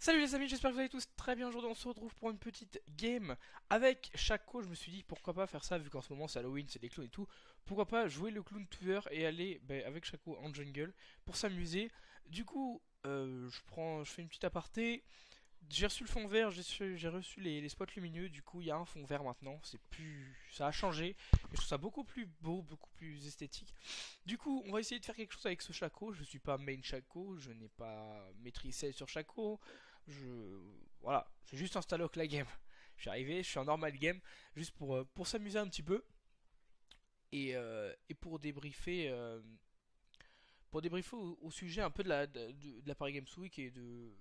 Salut les amis, j'espère que vous allez tous très bien. Aujourd'hui on se retrouve pour une petite game avec Shaco. Je me suis dit pourquoi pas faire ça vu qu'en ce moment c'est Halloween, c'est des clowns et tout. Pourquoi pas jouer le clown tueur et aller avec Shaco en jungle pour s'amuser. Du coup je fais une petite aparté. J'ai reçu le fond vert, j'ai reçu les spots lumineux. Du coup il y a un fond vert maintenant, c'est plus, ça a changé. Et je trouve ça beaucoup plus beau, beaucoup plus esthétique. Du coup on va essayer de faire quelque chose avec ce Shaco. Je suis pas main Shaco, je n'ai pas maîtrisé sur Shaco. Je Voilà, c'est juste un Stalock la game. Je suis arrivé, je suis en normal game, juste pour s'amuser un petit peu et pour débriefer au sujet un peu de la Paris Games Week et de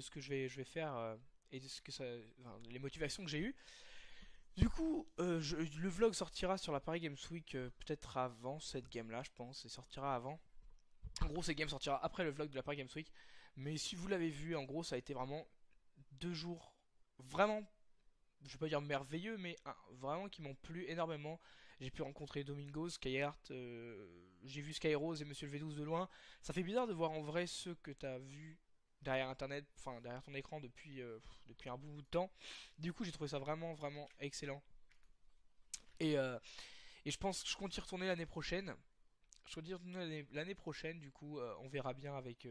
ce que je vais faire et de ce que ça, enfin, les motivations que j'ai eues. Du coup, le vlog sortira sur la Paris Games Week peut-être avant cette game là, je pense, il sortira avant. En gros, cette game sortira après le vlog de la Paris Games Week. Mais si vous l'avez vu, en gros, ça a été vraiment 2 jours vraiment, je vais pas dire merveilleux, mais vraiment qui m'ont plu énormément. J'ai pu rencontrer Domingo, Skyheart, j'ai vu Skyrose et Monsieur le V12 de loin. Ça fait bizarre de voir en vrai ceux que t'as vus derrière internet, enfin derrière ton écran depuis un bout de temps. Du coup, j'ai trouvé ça vraiment, vraiment excellent. Et, euh, et je pense que je compte y retourner l'année prochaine. Je compte y retourner l'année prochaine, du coup, on verra bien avec.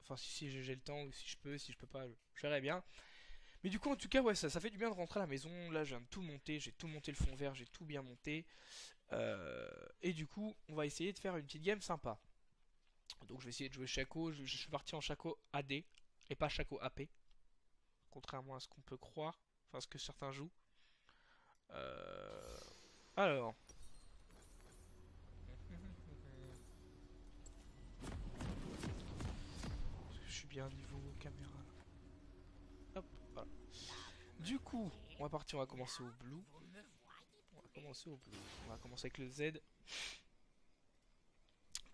Enfin, si j'ai le temps ou si je peux, si je peux pas, je verrai bien. Mais du coup, en tout cas, ouais, ça fait du bien de rentrer à la maison. Là, je viens de tout monter, j'ai tout monté le fond vert, j'ai tout bien monté. Et du coup, on va essayer de faire une petite game sympa. Donc, je vais essayer de jouer Shaco. Je suis parti en Shaco AD et pas Shaco AP, contrairement à ce qu'on peut croire, enfin ce que certains jouent. Euh, Alors, je suis bien niveau caméra. Hop, voilà. Du coup, on va partir, on va commencer au blue. On va commencer au blue. On va commencer avec le Z.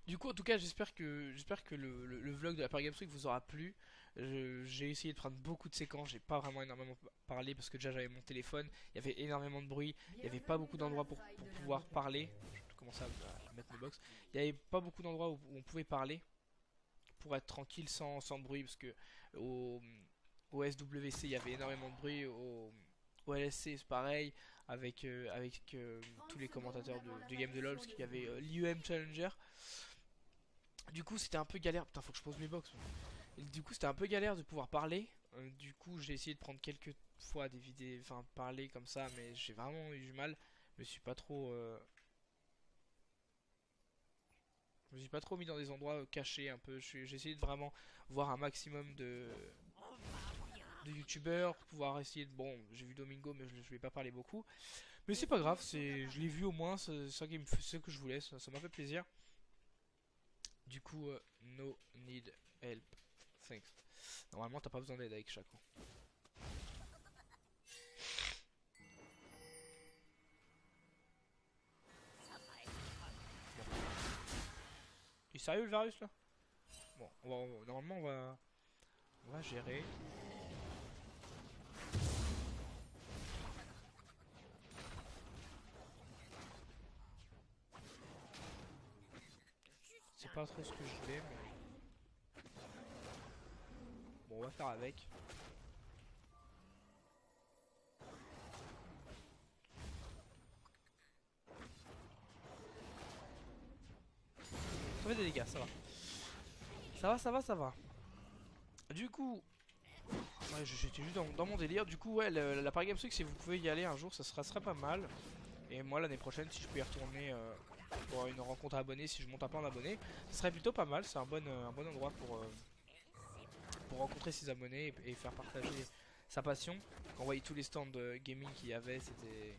Du coup, en tout cas, j'espère que le vlog de la Paris Games Week vous aura plu. J'ai essayé de prendre beaucoup de séquences, j'ai pas vraiment énormément parlé parce que déjà j'avais mon téléphone, il y avait énormément de bruit, il y avait pas beaucoup d'endroits pour pouvoir parler. Je vais commencer à mettre mes box. Il y avait pas beaucoup d'endroits où on pouvait parler pour être tranquille sans bruit parce que au, au SWC il y avait énormément de bruit, au LSC c'est pareil avec tous les commentateurs de Game de LoL parce qu'il y avait l'IEM Challenger. Du coup, c'était un peu galère. Putain, faut que je pose mes box. Et du coup, c'était un peu galère de pouvoir parler. Du coup, j'ai essayé de prendre quelques fois des vidéos, enfin, parler comme ça, mais j'ai vraiment eu du mal. Je me suis pas trop, je me suis pas trop mis dans des endroits cachés un peu. J'ai essayé de vraiment voir un maximum de youtubeurs, pour pouvoir essayer de. Bon, j'ai vu Domingo, mais je vais pas parler beaucoup. Mais c'est pas grave, je l'ai vu au moins, c'est ça qui me fait ce que je voulais, ça m'a fait plaisir. Du coup, no need help. Thanks. Normalement, t'as pas besoin d'aide avec Shaco. Bon. Il est sérieux le Varus là? Bon, normalement on va gérer. C'est pas trop ce que je voulais, mais bon, on va faire avec. Ça fait des dégâts, ça va. Ça va, ça va, ça va. Du coup, ouais, j'étais juste dans mon délire. Du coup, ouais, la Paris Games Week, si vous pouvez y aller un jour, ça serait pas mal. Et moi, l'année prochaine, si je peux y retourner pour une rencontre abonnée, si je monte un plan d'abonnés, ce serait plutôt pas mal. C'est un bon endroit pour rencontrer ses abonnés et faire partager sa passion. Quand on voyait tous les stands de gaming qu'il y avait, c'était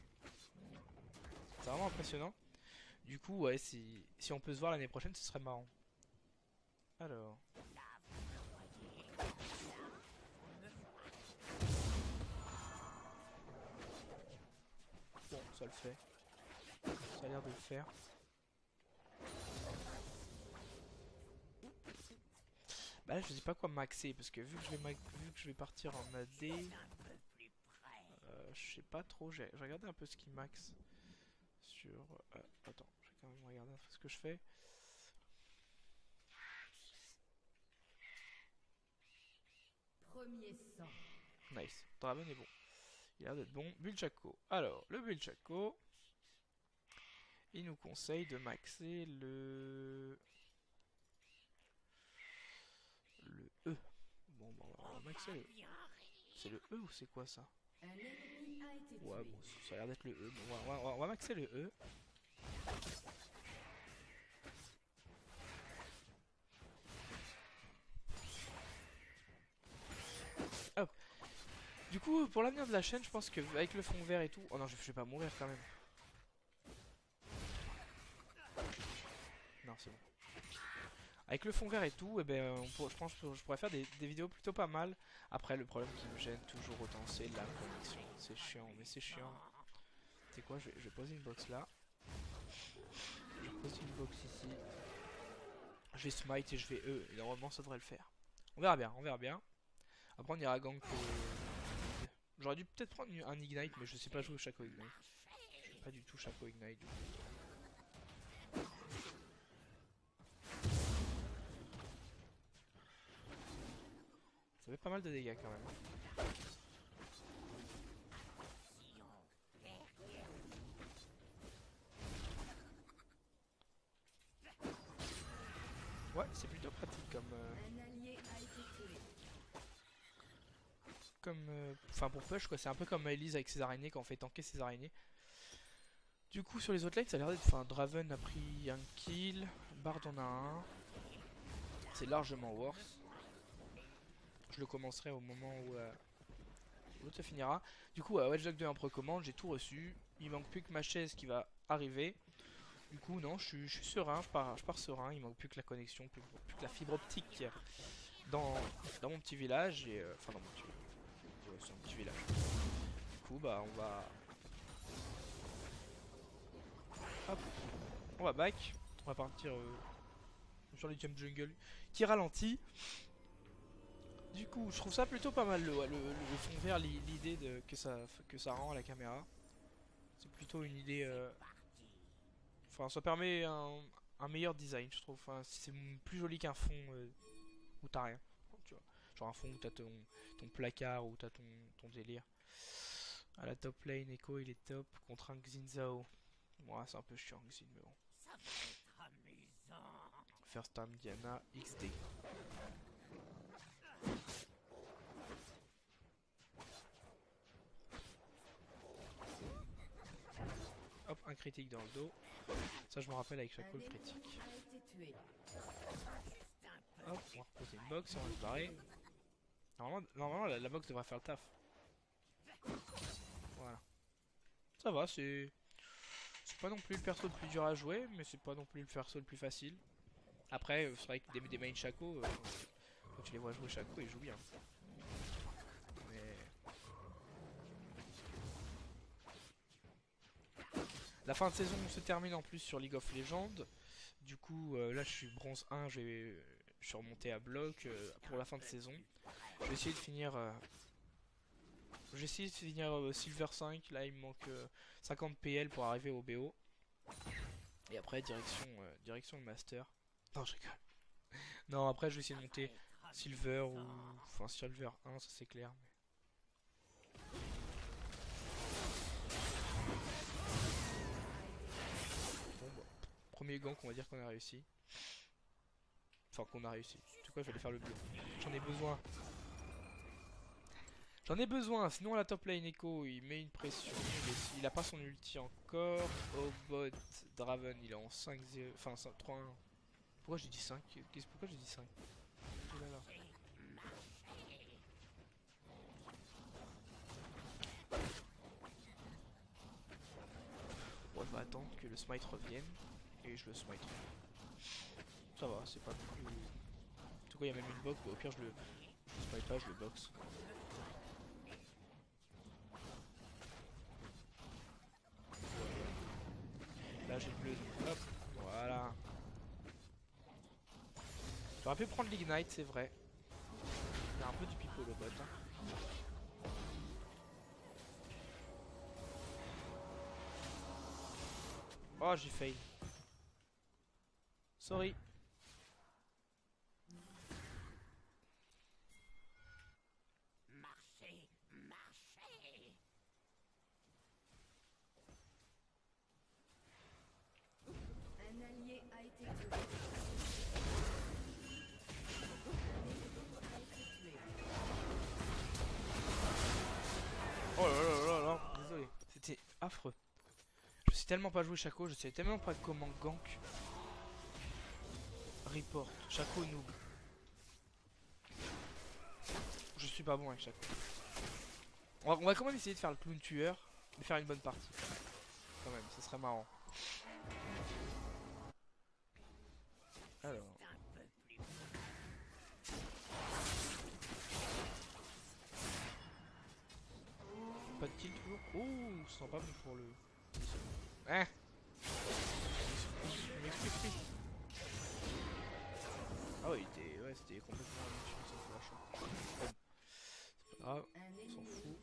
vraiment impressionnant. Du coup, ouais, si on peut se voir l'année prochaine, ce serait marrant. Alors, bon, ça le fait. Ça a l'air de le faire. Bah là, je sais pas quoi maxer parce que vu que je vais partir en AD, je sais pas trop. J'ai regardé un peu ce qui max sur. Attends, je vais quand même regarder un peu ce que je fais. Nice. Draven est bon. Il a l'air d'être bon. Bulchako. Alors, le Bulchako, il nous conseille de maxer le E. Bon, on va maxer le... C'est le E ou c'est quoi ça? Ouais, bon, ça a l'air d'être le E. Bon, on va maxer le E. Hop. Du coup, pour l'avenir de la chaîne, je pense qu'avec le fond vert et tout... Oh non, je vais pas mourir quand même. Non, c'est bon. Avec le fond vert et tout, eh ben, je pense que je pourrais faire des vidéos plutôt pas mal. Après, le problème qui me gêne toujours autant, c'est la connexion. C'est chiant, mais c'est chiant. Tu sais quoi, je vais poser une box là. Je vais poser une box ici. Je vais smite et je vais E. Et normalement, ça devrait le faire. On verra bien, on verra bien. Après, on ira gank. J'aurais dû peut-être prendre un Ignite, mais je sais pas jouer au Shaco Ignite. Je sais pas du tout Shaco Ignite. Ça fait pas mal de dégâts quand même. Ouais, c'est plutôt pratique enfin pour push quoi, c'est un peu comme Elise avec ses araignées quand on fait tanker ses araignées. Du coup sur les autres lanes ça a l'air d'être, enfin Draven a pris un kill, Bard en a un. C'est largement worse. Je le commencerai au moment où l'autre se finira. Du coup Watch Dogs 2 en précommande, j'ai tout reçu. Il manque plus que ma chaise qui va arriver. Du coup non, je suis serein, je pars serein, il manque plus que la connexion, plus que la fibre optique dans mon petit village et enfin dans mon petit village. Ouais, c'est un petit village. Du coup bah hop, on va back, on va partir sur les jump jungle qui ralentit. Du coup je trouve ça plutôt pas mal le fond vert, l'idée que ça rend à la caméra. C'est plutôt une idée enfin ça permet un meilleur design je trouve, enfin, c'est plus joli qu'un fond où t'as rien, tu vois. Genre un fond où t'as ton placard, où t'as ton délire. À la top lane, Echo il est top contre un Xin Zhao. Moi c'est un peu chiant Xin, mais bon. First time Diana XD. Hop, un critique dans le dos. Ça je me rappelle avec chaque coup le critique. Hop, on va reposer une box et on va se barrer. Normalement la box devrait faire le taf. Voilà. Ça va, c'est pas non plus le perso le plus dur à jouer, mais c'est pas non plus le perso le plus facile. Après, c'est vrai que des mains Shaco, quand tu les vois jouer Shaco, ils jouent bien. Mais... La fin de saison se termine en plus sur League of Legends. Du coup, là je suis bronze 1, je suis remonté à bloc pour la fin de saison. Je vais essayer de finir... Silver 5, là il me manque 50 PL pour arriver au BO. Et après direction le Master. Non je rigole. Non après je vais essayer de monter Silver ou... Enfin Silver 1 ça c'est clair. Bon bah, premier gank on va dire qu'on a réussi. Enfin qu'on a réussi. En tout cas je vais aller faire le bleu. J'en ai besoin. J'en ai besoin, sinon à la top lane Echo il met une pression, il a pas son ulti encore. Au bot Draven il est en 5-0, enfin 3-1. Pourquoi j'ai dit 5? Pourquoi j'ai dit 5? Oh là là. Bon, on va attendre que le smite revienne et je le smite. Ça va, c'est pas plus... En tout cas il y a même une box, au pire je le smite pas, je le box. Là j'ai le bleu, hop, voilà. J'aurais pu prendre l'ignite, c'est vrai. Il y a un peu du pipeau le bot. Hein. Oh j'ai fail. Sorry. Oh là là là là, désolé, c'était affreux. Je sais tellement pas jouer Shaco, je sais tellement pas comment gank. Report, Shaco noob. Je suis pas bon avec Shaco. On va quand même essayer de faire le clown tueur, de faire une bonne partie. Quand même, ce serait marrant. Alors. Pas de kill toujours. Ouh, ce sent pas bon pour le. Hein. Je m'explique. Ah ouais, ouais, c'était complètement inutile son flash. Bon. C'est pas grave, on s'en fout.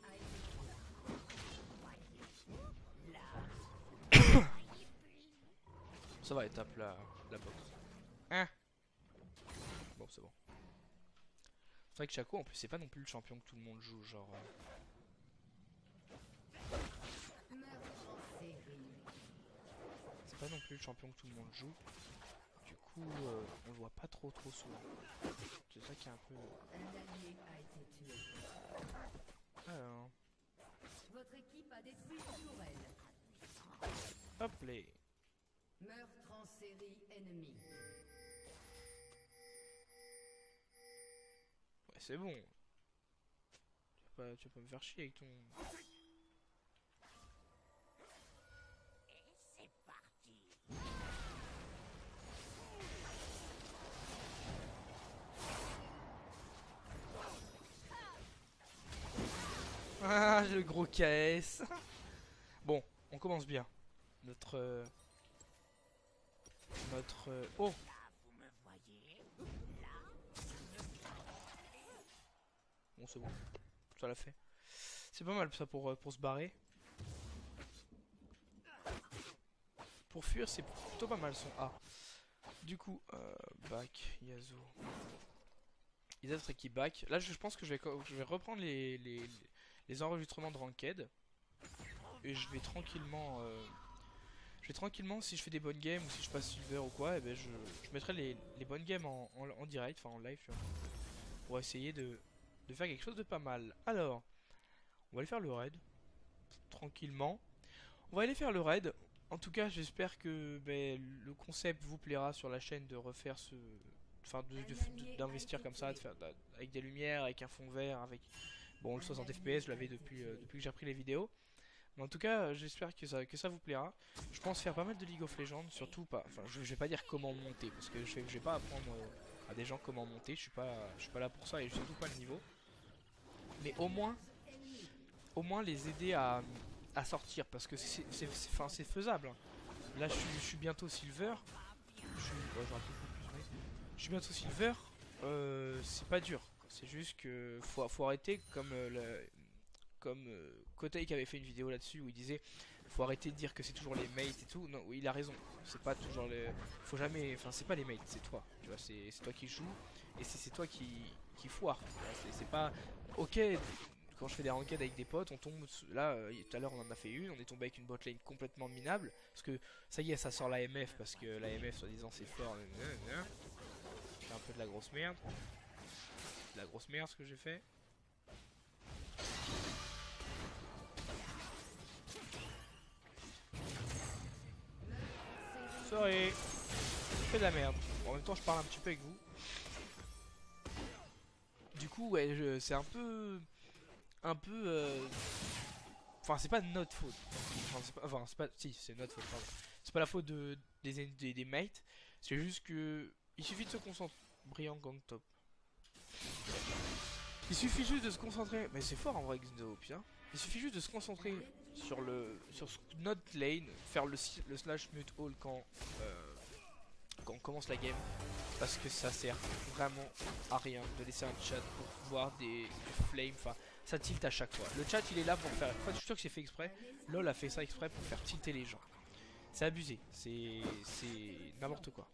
Ça va, étape la box. Hein. Bon, c'est bon. C'est vrai que Shaco, en plus, c'est pas non plus le champion que tout le monde joue, genre. C'est pas non plus le champion que tout le monde joue. Du coup, on le voit pas trop souvent. C'est ça qui est un peu. Alors. Votre équipe a détruit une tourelle. Hop les. Meurtre en série ennemi. Ouais, c'est bon. Tu vas pas me faire chier avec ton. Ah, le gros KS. Bon, on commence bien. Notre. Oh! Bon, c'est bon. Ça l'a fait. C'est pas mal ça pour se barrer. Pour fuir, c'est plutôt pas mal son A. Du coup, back, Yasuo. Les autres équipes back. Là, je pense que je vais reprendre les enregistrements de Ranked. Et je vais tranquillement. Si je fais des bonnes games ou si je passe Silver ou quoi, et ben je mettrai les bonnes games en direct, enfin en live, tu vois, pour essayer de faire quelque chose de pas mal. Alors, on va aller faire le raid, tranquillement. On va aller faire le raid. En tout cas, j'espère que ben, le concept vous plaira sur la chaîne de refaire ce. Enfin, d'investir comme ça, avec des lumières, avec un fond vert, avec. Bon, le 60 FPS, je l'avais depuis que j'ai repris les vidéos. Mais en tout cas, j'espère que ça vous plaira. Je pense faire pas mal de League of Legends, surtout pas. Enfin, je vais pas dire comment monter, parce que je vais pas apprendre à des gens comment monter. Je suis pas là pour ça et surtout pas le niveau. Mais au moins les aider à sortir, parce que c'est faisable. Là, je suis bientôt Silver. Je suis bientôt Silver. C'est pas dur. C'est juste que faut arrêter comme Kotei qui avait fait une vidéo là-dessus où il disait faut arrêter de dire que c'est toujours les mates et tout. Non, oui, il a raison. C'est pas toujours les. Faut jamais. Enfin, c'est pas les mates, c'est toi. Tu vois, c'est toi qui joues et c'est toi qui foire. C'est pas. Ok, quand je fais des ranked avec des potes, on tombe. Là, tout à l'heure, on en a fait une. On est tombé avec une botlane complètement minable. Parce que ça y est, ça sort l'AMF. Parce que l'AMF, soi-disant, c'est fort. C'est un peu de la grosse merde. De la grosse merde ce que j'ai fait. Sorry, je fais de la merde. Bon, en même temps, je parle un petit peu avec vous. Du coup, ouais, c'est un peu. Enfin, c'est pas de notre faute. Enfin, c'est pas. Si, c'est notre faute, pardon. C'est pas la faute des mates. C'est juste que. Il suffit de se concentrer. Brillant gang top. Il suffit juste de se concentrer. Mais c'est fort en vrai, Xeno, hein. Il suffit juste de se concentrer sur notre lane, faire le slash mute all quand on commence la game, parce que ça sert vraiment à rien de laisser un chat pour voir des flames. Enfin, ça tilt à chaque fois. Le chat il est là pour faire. Enfin, je suis sûr que c'est fait exprès. LOL a fait ça exprès pour faire tilter les gens. C'est abusé. C'est n'importe quoi.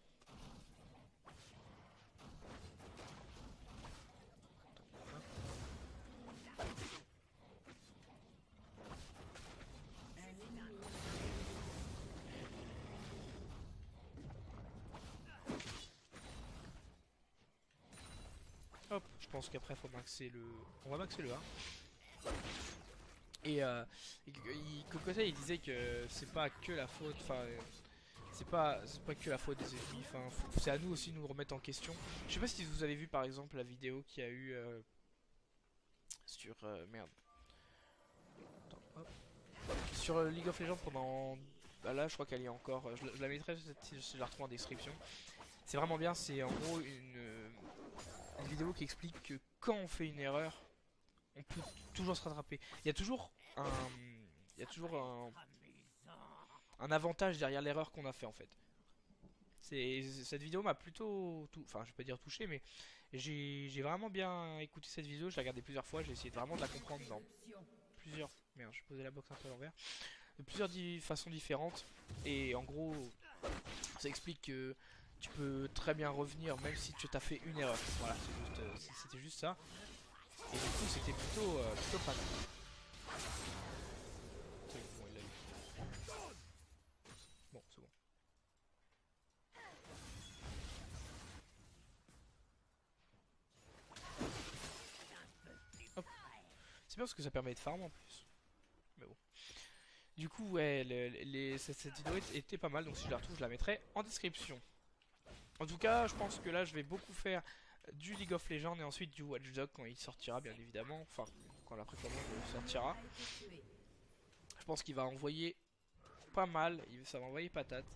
pense qu'après faut maxer le... On va maxer le 1. Cocotet il disait que c'est pas que la faute, enfin c'est pas que la faute des ennemis, enfin c'est à nous aussi de nous remettre en question. Je sais pas si vous avez vu par exemple la vidéo qu'il y a eu sur merde. Attends, hop. Sur League of Legends pendant... Bah là je crois qu'elle y est encore, je la mettrai si je la retrouve en description. C'est vraiment bien, c'est en gros une vidéo qui explique que quand on fait une erreur, on peut toujours se rattraper. Il y a toujours un, il y a toujours un avantage derrière l'erreur qu'on a fait en fait. Cette vidéo m'a plutôt, enfin je vais pas dire touché, mais j'ai vraiment bien écouté cette vidéo. Je l'ai regardée plusieurs fois, j'ai essayé vraiment de la comprendre dans plusieurs. Merde, j'ai posé la box un peu à l'envers. De plusieurs façons différentes. Et en gros, ça explique que tu peux très bien revenir même si tu t'as fait une erreur. Voilà, c'était juste ça. Et du coup, c'était plutôt pas mal. Bon, il l'a eu. Bon, c'est bon. Hop. C'est bien parce que ça permet de farm en plus. Mais bon. Du coup, ouais, cette vidéo était pas mal. Donc si je la retrouve, je la mettrai en description. En tout cas, je pense que là, je vais beaucoup faire du League of Legends et ensuite du Watch Dogs quand il sortira, bien évidemment. Enfin, quand la précommande sortira. Je pense qu'il va envoyer pas mal. Ça va envoyer patate.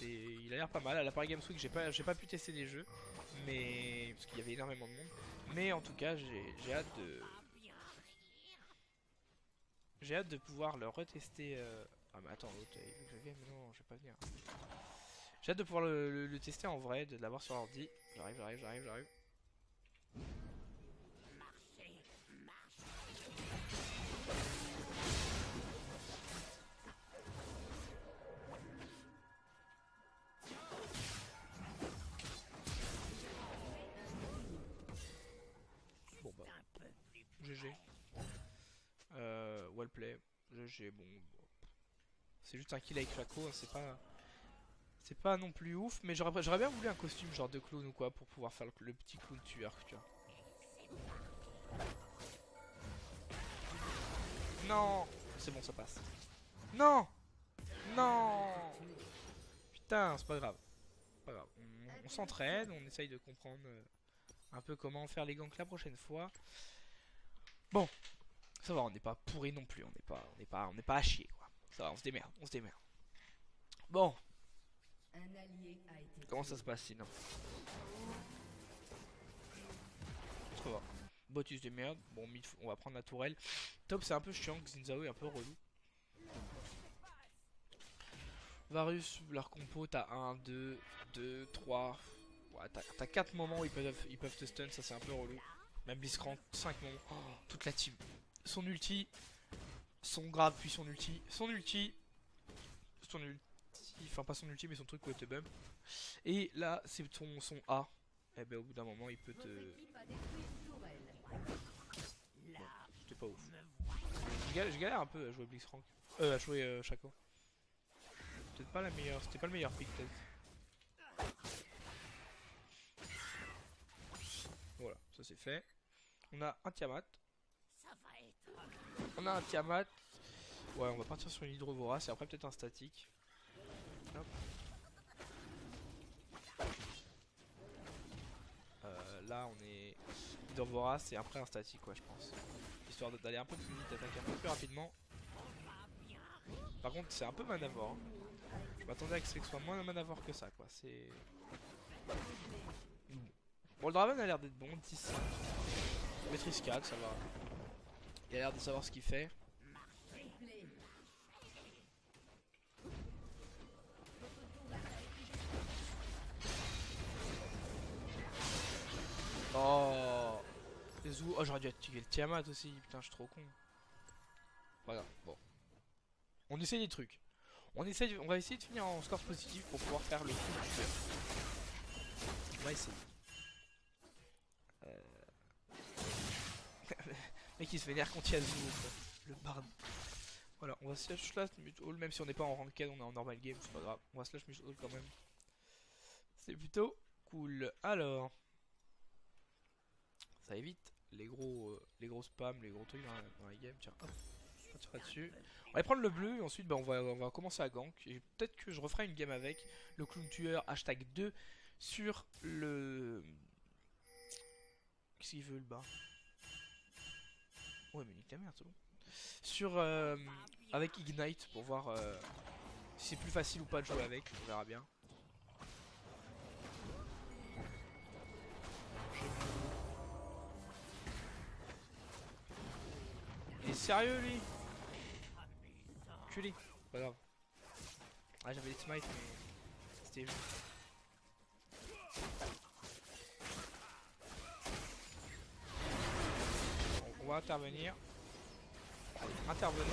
Il a l'air pas mal. À la Paris Games Week, j'ai pas pu tester des jeux, mais parce qu'il y avait énormément de monde. Mais en tout cas, j'ai hâte de pouvoir le retester. Ah mais attends, l'autre, il veut que je vienne, mais non, je vais pas venir. J'ai hâte de pouvoir le tester en vrai, de l'avoir sur l'ordi. J'arrive. Bon bah, GG. Well play, GG, bon. C'est juste un kill avec Chaco, hein, c'est pas non plus ouf, mais j'aurais bien voulu un costume genre de clown ou quoi pour pouvoir faire le petit clown tueur, tu vois. Non, c'est bon, ça passe. Non, non. Putain, c'est pas grave. Pas grave. On s'entraide, on essaye de comprendre un peu comment faire les ganks la prochaine fois. Bon, ça va, on n'est pas pourri non plus, on n'est pas à chier quoi. Ça va, on se démerde. Bon. Comment ça se passe sinon? Ça va. Botus de merde. Bon, on va prendre la tourelle. Top, c'est un peu chiant. Xinzao est un peu relou. Varus, leur compo, t'as 1, 2, 2, 3. Ouais, t'as 4 moments où ils peuvent te stun, ça c'est un peu relou. Même Blitzcrank, 5 moments. Oh, toute la team. Son ulti, son grab, puis son ulti. Enfin, pas son ulti, mais son truc où il te bump. Et là, c'est son A. Et ben, au bout d'un moment, il peut te. Bon, c'était pas ouf. Je galère un peu à jouer Blitzcrank. À jouer Shaco. Peut-être pas la meilleure. C'était pas le meilleur pick, peut-être. Voilà, ça c'est fait. On a un Tiamat. Ouais, on va partir sur une hydrovorace et après peut-être un statique. Hop. Là on est hydrovorace et après un statique, ouais, je pense. Histoire d'aller un peu plus vite, d'attaquer un peu plus rapidement. Par contre, c'est un peu manavore. Hein. Je m'attendais à que ce soit moins manavore que ça, quoi. C'est. Bon, le Draven a l'air d'être bon, 10. Maîtrise 4, ça va. Il a l'air de savoir ce qu'il fait. Oh, oh, j'aurais dû activer le Tiamat aussi. Putain, je suis trop con. Voilà, bon. On essaye des trucs. On va essayer de finir en score positif pour pouvoir faire le coup du tueur. On va essayer. Mec, il se vénère contre Yasuo, le bard. Voilà, on va slash mute all, même si on n'est pas en ranked, on est en normal game, c'est pas grave. On va slash mute all quand même. C'est plutôt cool. Alors. Ça évite les gros spams, les gros trucs dans la game. Tiens, hop, on tirera dessus. On va prendre le bleu et ensuite bah, on va commencer à gank. Et peut-être que je referai une game avec le clown tueur hashtag 2 sur le... Qu'est-ce qu'il veut le bas? Ouais mais nique la merde, c'est bon. Sur... avec Ignite pour voir si c'est plus facile ou pas de jouer avec. On verra bien. Il est sérieux lui? Culé. Pas grave. Ah j'avais les smites mais c'était juste. On va intervenir. Allez, intervenons.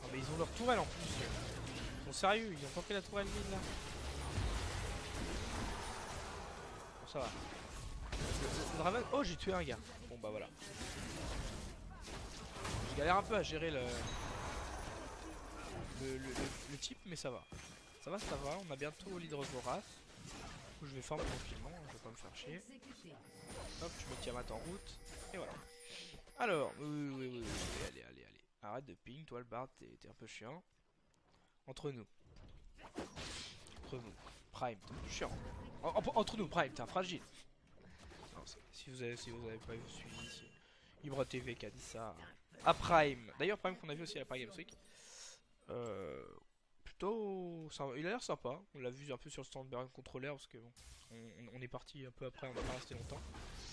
Non mais ils ont leur tourelle en plus. Ils sont sérieux, ils ont pas pris la tourelle vide là. Bon ça va. Le Draven... Oh j'ai tué un gars. Bon bah voilà. Je galère un peu à gérer le type mais ça va. Ça va, on a bientôt l'hydre vorace. Du coup je vais farm tranquillement, je vais pas me faire chier. Hop, je mets Tiamat en route. Et voilà. Alors, oui, allez. Arrête de ping, toi le bard, t'es un peu chiant. Entre nous. Prime, t'es chiant. Entre nous, Prime, t'es un fragile. Non, si vous avez pas suivi, c'est Ibra TV qui a dit ça à Prime. D'ailleurs, Prime qu'on a vu aussi à la Paris Games Week. Plutôt, il a l'air sympa. On l'a vu un peu sur le stand Baron Controller parce que bon, on est parti un peu après, on n'a pas resté longtemps.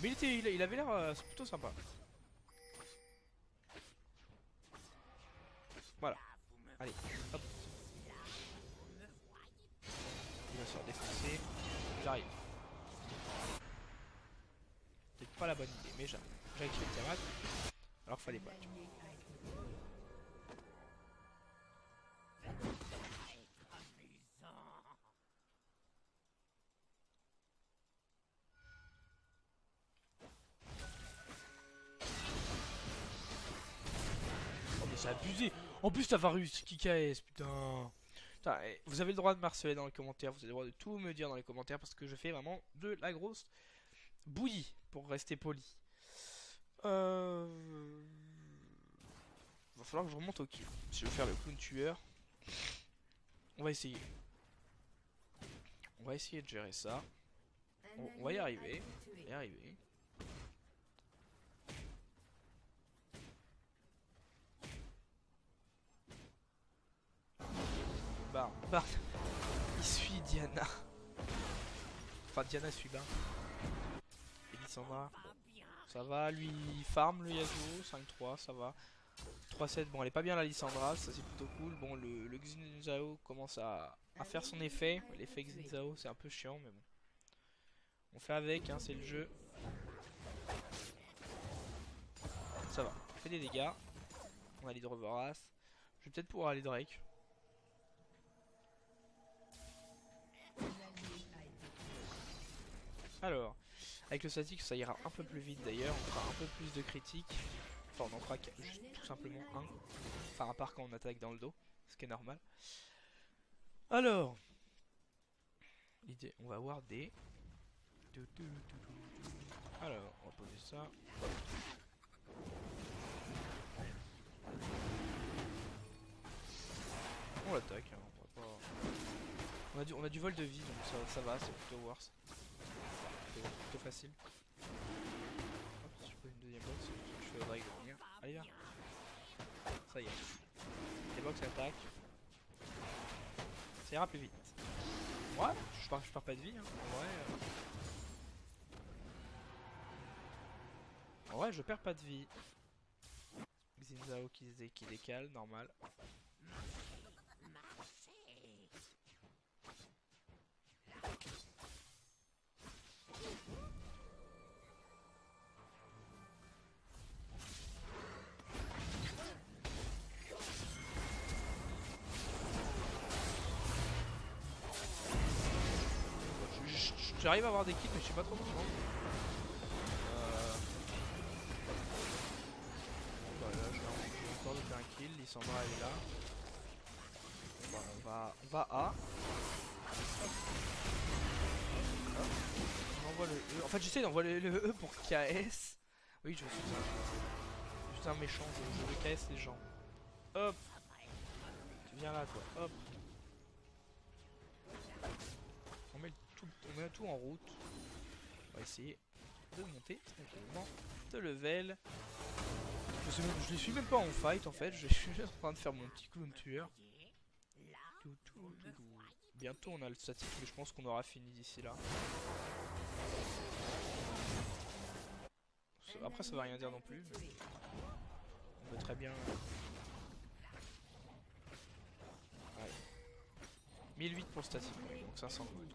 Mais il avait l'air plutôt sympa. Voilà. Allez, hop. Il va se faire défoncer. J'arrive. Peut-être pas la bonne idée, mais j'ai activé le Tiamat. Alors qu'il fallait pas. Oh mais c'est abusé. En plus t'as Varus qui KS, putain. Putain, vous avez le droit de me harceler dans les commentaires, vous avez le droit de tout me dire dans les commentaires parce que je fais vraiment de la grosse bouillie pour rester poli. Va falloir que je remonte au kill. Si je veux faire le clown tueur, on va essayer. On va essayer de gérer ça. On va y arriver. Bard, il suit Diana. Enfin, Diana suit Bard. Et Lissandra. Ça va, lui il farm le Yasuo, 5-3, ça va. 3-7, bon elle est pas bien la Lissandra, ça c'est plutôt cool. Bon le Xin Zhao commence à faire son effet. L'effet Xin Zhao c'est un peu chiant mais bon. On fait avec, hein, c'est le jeu. Ça va, on fait des dégâts. On a l'hydre vorace. Je vais peut-être pouvoir aller Drake. Alors, avec le statique ça ira un peu plus vite d'ailleurs, on fera un peu plus de critiques. Enfin on en fera juste tout simplement un. Enfin à part quand on attaque dans le dos, ce qui est normal. Alors, l'idée, on va avoir des... Alors, on va poser ça. On l'attaque, hein, on va pas... on a du vol de vie donc ça va, c'est plutôt worse. Plutôt facile. Hop, si je pose une deuxième box, je fais le drag de venir. Allez viens. Ça y est. Les box attaquent. Ça ira plus vite. Ouais, je pars pas de vie, hein. En vrai, je perds pas de vie. Xin Zhao qui décale, normal. J'arrive à avoir des kills mais je sais pas trop comment. Bah là j'ai encore de faire un kill, Lissandra elle est là. On va On va à. Hop. On envoie le E. En fait, j'essaie d'envoyer le E pour KS. Oui, je suis un méchant, je KS les gens. Hop. Tu viens là, toi. Hop. On met tout en route. On va essayer de monter tranquillement de level. Je les suis même pas en fight en fait, je suis juste en train de faire mon petit clown tueur. Bientôt on a le statique, mais je pense qu'on aura fini d'ici là. Après ça va rien dire non plus, mais on peut très bien... Ouais. 1008 pour le statique, ouais, donc 500 gold.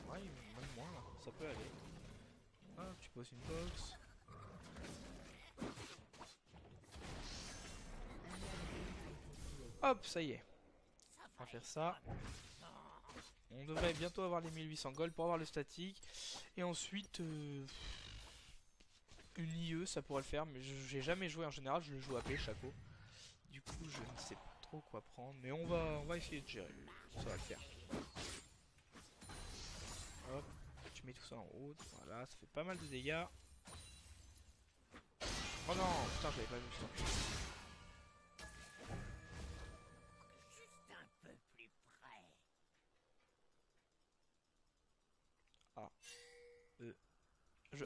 Ouais, même moins là, ça peut aller. Ah, tu poses une box. Hop, ça y est. On va faire ça. On devrait bientôt avoir les 1800 gold pour avoir le statique. Et ensuite, une IE, ça pourrait le faire. Mais j'ai jamais joué en général, je le joue AP, Chaco. Du coup, je ne sais pas trop quoi prendre. Mais on va essayer de gérer. Ça va le faire. Hop, tu mets tout ça en haut. Voilà, ça fait pas mal de dégâts. Oh non, putain, j'avais pas vu ça.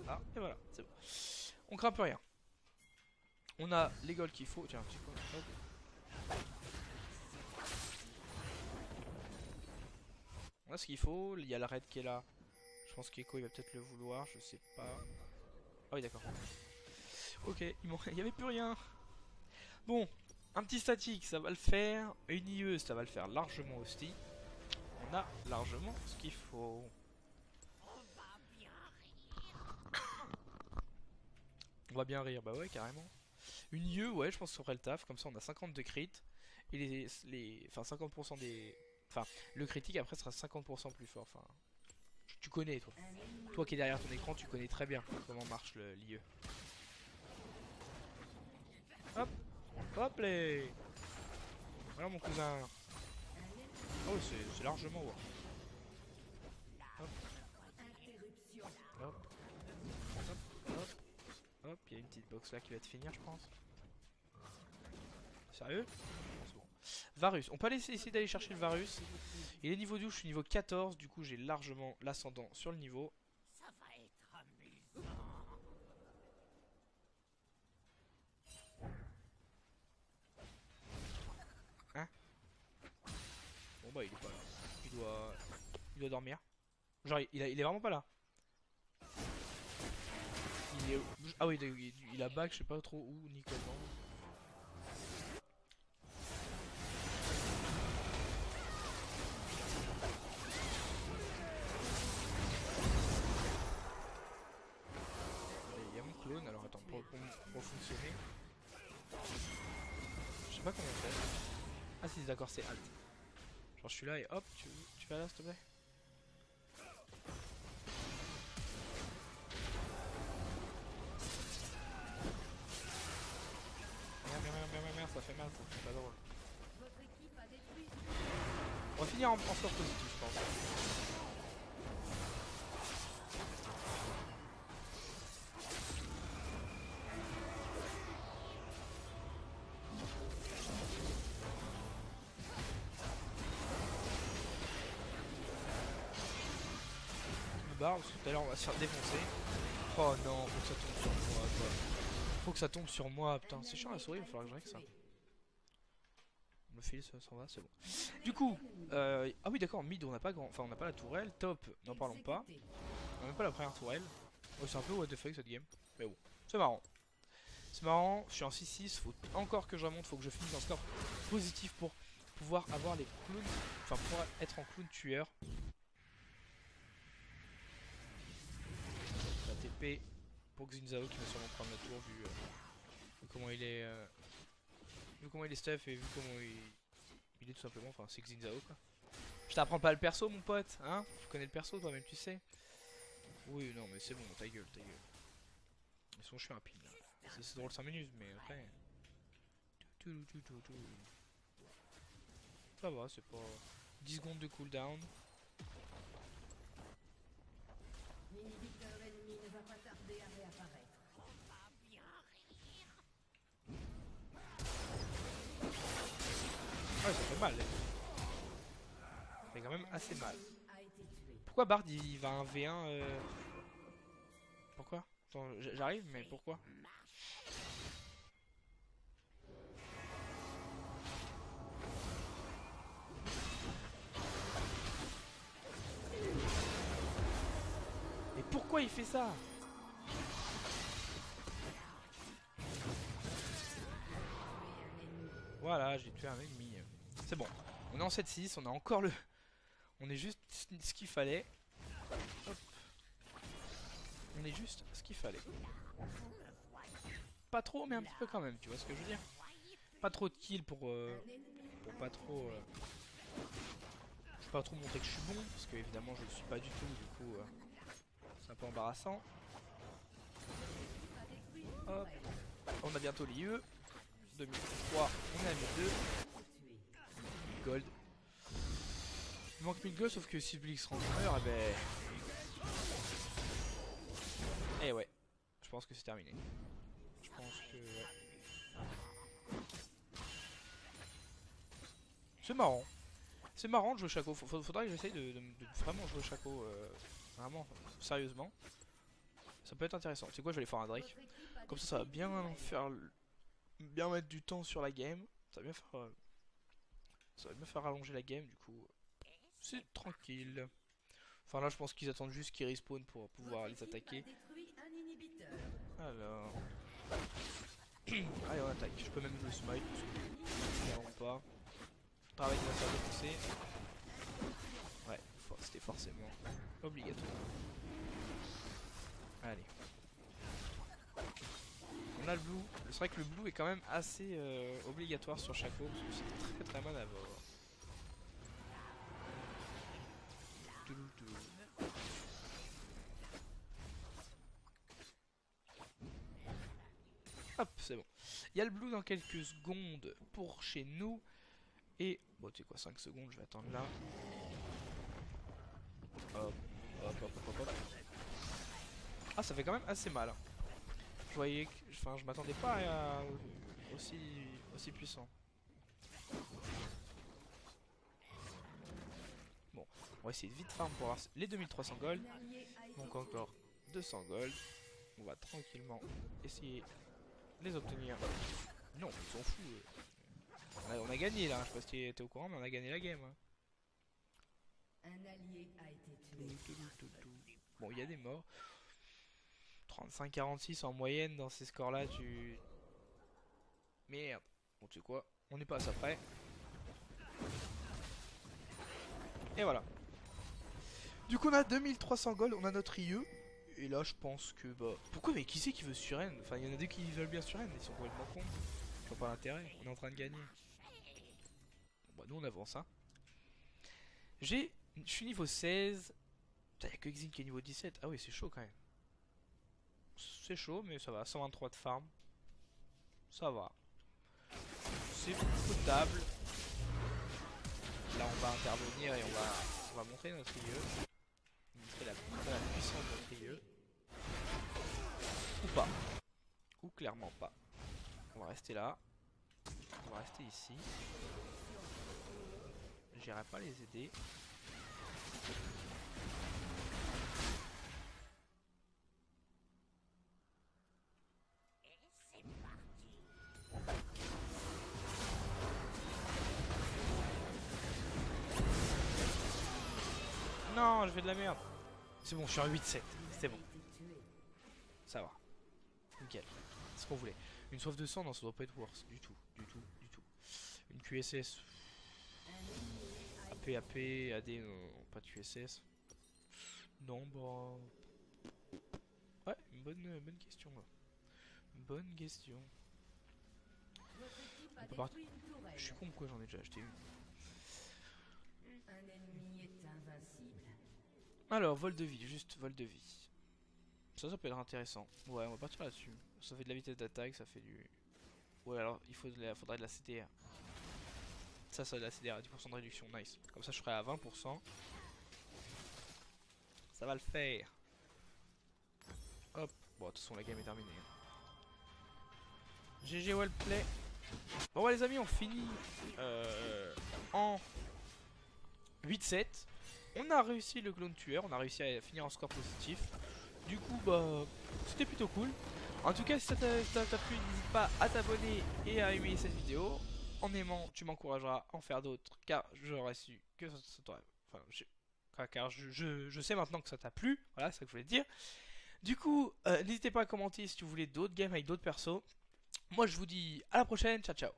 A, et voilà, c'est bon. On craint plus rien. On a les golds qu'il faut. Tiens, c'est quoi? On a ce qu'il faut. Il y a la raid qui est là. Je pense qu'Echo il va peut-être le vouloir. Je sais pas. Ah oui, d'accord. Ok, il y avait plus rien. Bon, un petit statique, ça va le faire. Une IE, ça va le faire largement aussi. On a largement ce qu'il faut. On va bien rire, bah ouais, carrément. Une IE, ouais, je pense que ça ferait le taf. Comme ça, on a 50 de crit. Et enfin, 50% des. Enfin, le critique après sera 50% plus fort. Enfin, tu connais, toi. Toi qui es derrière ton écran, tu connais très bien comment marche l'IE. Hop, hop les. Voilà mon cousin. Oh, c'est largement ouais. Hop. Hop. Hop. Hop. Hop, il y a une petite box là qui va te finir, je pense. Sérieux? C'est bon. Varus, on peut essayer d'aller chercher le Varus. Il est niveau 12, je suis niveau 14, du coup j'ai largement l'ascendant sur le niveau. Ça va être amusant. Hein? Bon bah il est pas là. Il doit dormir. Genre il est vraiment pas là. Il est... Ah oui, il a back, je sais pas trop où, ni comment. Il y a mon clone, alors attends, pour fonctionner. Je sais pas comment on fait. Ah si, d'accord, c'est alt. Genre je suis là et hop, tu vas là s'il te plaît. Merde, ça fait mal, ça fait pas drôle. On va finir en score positif, je pense. Je me barre parce que tout à l'heure on va se faire défoncer. Oh non, faut que ça tombe sur moi, quoi. Faut que ça tombe sur moi, putain, c'est chiant la souris, il va falloir que je règle ça. Le fil s'en va, c'est bon. Du coup, ah oui d'accord, mid on n'a pas grand, enfin on n'a pas la tourelle, top, n'en parlons pas. On n'a même pas la première tourelle. Oh, c'est un peu what the fuck cette game, mais bon, c'est marrant. C'est marrant, je suis en 6-6, faut encore que je remonte, faut que je finisse un score positif pour pouvoir avoir les clowns, enfin pour être en clown tueur. La TP pour Xinzao qui va sûrement prendre la tour vu comment il est vu comment il est stuff et vu comment il est tout simplement, enfin c'est Xinzao quoi. Je t'apprends pas le perso mon pote, hein? Tu connais le perso toi-même tu sais. Oui non mais c'est bon, ta gueule, ta gueule. Ils sont chiants à pile là. C'est drôle 5 minutes mais après... Ça va, c'est pas... 10 secondes de cooldown. L'inhibiteur ennemi ne va pas tarder à réapparaître. Ouais, ça fait mal. Ça fait quand même assez mal. A été tué. Pourquoi Bard il va un V1 Pourquoi? Attends, j'arrive, mais pourquoi? Et pourquoi il fait ça? Voilà, j'ai tué un ennemi. C'est bon. On est en 7-6, on a encore le... On est juste ce qu'il fallait. Hop. On est juste ce qu'il fallait. Pas trop, mais un petit peu quand même, tu vois ce que je veux dire? Pas trop de kills pour pas trop... pas trop montrer que je suis bon, parce que évidemment je le suis pas du tout, du coup c'est un peu embarrassant. Hop. On a bientôt l'IE. 2003, on est à 1002. Gold. Il manque 1000 gold, sauf que si Blix rentre meurt, eh ben... Eh ouais, je pense que c'est terminé. Je pense que... Ouais. C'est marrant. C'est marrant de jouer Shaco. Faudrait que j'essaye de vraiment jouer Shaco. Vraiment, sérieusement. Ça peut être intéressant. C'est quoi, je vais aller faire un Drake. Comme ça va bien faire... Bien mettre du temps sur la game. Ça va bien faire... Ça va bien faire rallonger la game, du coup. C'est tranquille. Enfin là, je pense qu'ils attendent juste qu'ils respawn pour pouvoir les attaquer. Alors... Allez, on attaque. Je peux même le smite, parce que... Clairement pas. Travail qui va faire défoncer. Ouais, c'était forcément obligatoire. Allez. On a le blue. C'est vrai que le blue est quand même assez obligatoire sur Shaco, parce que c'est très mal à voir. Hop, c'est bon. Il y a le blue dans quelques secondes pour chez nous. Et, bon tu sais quoi, 5 secondes, je vais attendre là. Hop, hop, hop, hop, hop. Ah, ça fait quand même assez mal. Je voyais que... Enfin, je m'attendais pas à aussi puissant. Bon, on va essayer de vite farm pour avoir les 2300 gold. Donc encore 200 gold. On va tranquillement essayer de les obtenir. Non, ils sont fous. On a gagné là, je sais pas si t'es au courant, mais on a gagné la game. Hein. Un allié a été tué. Bon, il y a des morts. 35-46 en moyenne dans ces scores là, tu... Merde. Bon, tu sais quoi, on n'est pas à ça près. Et voilà. Du coup, on a 2300 gold, on a notre IE. Et là, je pense que bah... Pourquoi, mais qui c'est qui veut Suren? Enfin, il y en a deux qui veulent bien Suren, ils sont complètement cons. Je vois pas l'intérêt, on est en train de gagner. Bon, bah, nous on avance, hein. Je suis niveau 16. Putain, y'a que Xin qui est niveau 17. Ah oui, c'est chaud quand même. C'est chaud, mais ça va. 123 de farm. Ça va. C'est potable. Là, on va intervenir et on va montrer notre IE. Montrer la puissance de notre IE. Ou pas. Ou clairement pas. On va rester là. On va rester ici. J'irai pas les aider. Non, je fais de la merde. C'est bon, je suis en 8-7. C'est bon. Ça va. Nickel. C'est ce qu'on voulait. Une soif de sang, non, ça doit pas être worse. Du tout, du tout, du tout. Une QSS. AP, AP, AD, non, pas de QSS. Non, bah... Ouais, une bonne question là. Bonne question. On peut partir. Je suis con, pourquoi j'en ai déjà acheté une. Un ennemi est invincible. Alors, vol de vie, juste vol de vie. Ça peut être intéressant. Ouais, on va partir là-dessus. Ça fait de la vitesse d'attaque, ça fait du... Ouais, alors il faudrait de la CTR. Ça de la CTR, 10% de réduction, nice. Comme ça, je serai à 20%. Ça va le faire. Hop. Bon, de toute façon, la game est terminée. GG well play. Bon, ouais, les amis, on finit en 8-7. On a réussi le clone tueur, on a réussi à finir en score positif. Du coup, bah, c'était plutôt cool. En tout cas, si ça t'a plu, n'hésite pas à t'abonner et à aimer cette vidéo. En aimant, tu m'encourageras à en faire d'autres, car j'aurais su que ça t'aurait... Enfin, car je sais maintenant que ça t'a plu, voilà, c'est ça que je voulais te dire. Du coup, n'hésitez pas à commenter si tu voulais d'autres games avec d'autres persos. Moi, je vous dis à la prochaine, ciao ciao.